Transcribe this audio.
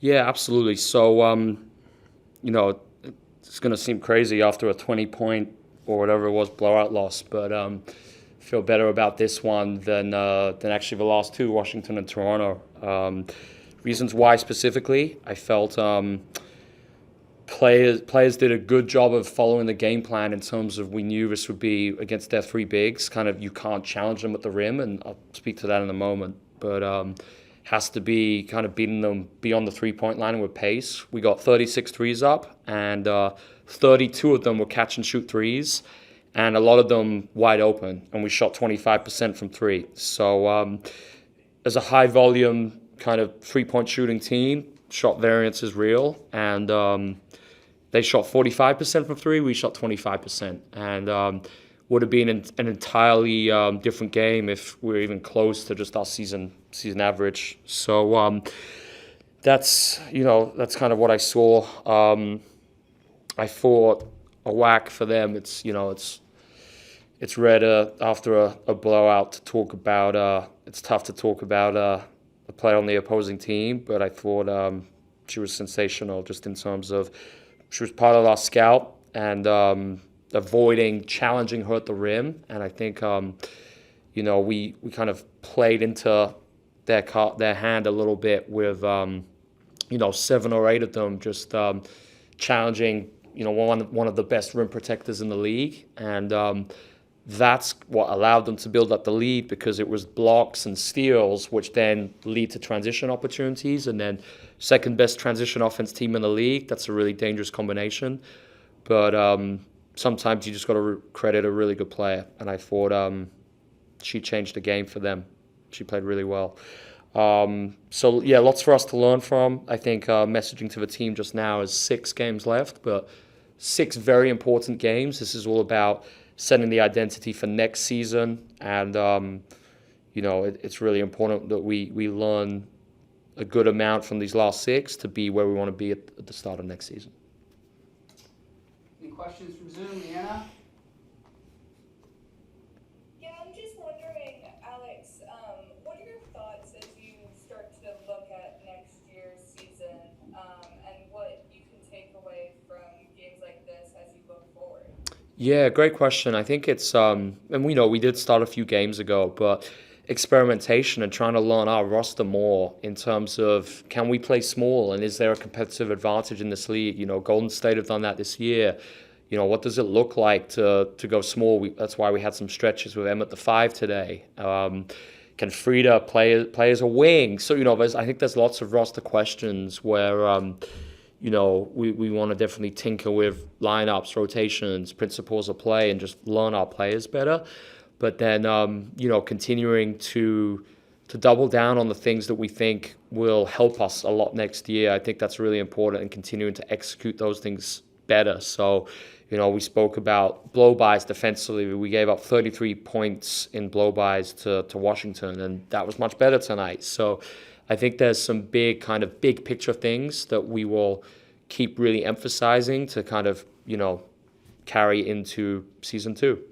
Yeah, absolutely. So, it's going to seem crazy after a 20-point or whatever it was blowout loss, but feel better about this one than actually the last two, Washington and Toronto. Reasons why specifically, I felt players did a good job of following the game plan in terms of we knew this would be against their three bigs. Kind of you can't challenge them at the rim, and I'll speak to that in a moment. But has to be kind of beating them beyond the three-point line with pace. We got 36 threes up, and 32 of them were catch-and-shoot threes, and a lot of them wide open, and we shot 25% from three. So as a high-volume kind of three-point shooting team, shot variance is real, and they shot 45% from three, we shot 25%, and would have been an entirely different game if we were even close to just our season average. So that's kind of what I saw. I thought a whack for them. It's rare after a blowout to talk about. It's tough to talk about a player on the opposing team, but I thought she was sensational just in terms of she was part of our scout and avoiding challenging her at the rim, and I think we kind of played into their hand a little bit with 7 or 8 of them just challenging one of the best rim protectors in the league, and that's what allowed them to build up the lead because it was blocks and steals, which then lead to transition opportunities, and then second best transition offense team in the league. That's a really dangerous combination, but sometimes you just got to credit a really good player, and I thought she changed the game for them. She played really well. So yeah, lots for us to learn from. I think messaging to the team just now is 6 games left, but 6 very important games. This is all about setting the identity for next season, and it's really important that we learn a good amount from these last 6 to be where we want to be at the start of next season. Any questions from Zoom, Leanna? Yeah, I'm just wondering, Alex, what are your thoughts as you start to look at next year's season, and what you can take away from games like this as you look forward? Yeah, great question. I think it's and we did start a few games ago, but experimentation and trying to learn our roster more in terms of can we play small and is there a competitive advantage in this league? Golden State have done that this year. What does it look like to go small? That's why we had some stretches with them at the 5 today. Can Frida play as a wing? So I think there's lots of roster questions where we want to definitely tinker with lineups, rotations, principles of play, and just learn our players better. But then, continuing to double down on the things that we think will help us a lot next year. I think that's really important, and continuing to execute those things better. So, we spoke about blow-bys defensively. We gave up 33 points in blow-bys to Washington, and that was much better tonight. So I think there's some big picture things that we will keep really emphasizing to kind of, carry into season 2.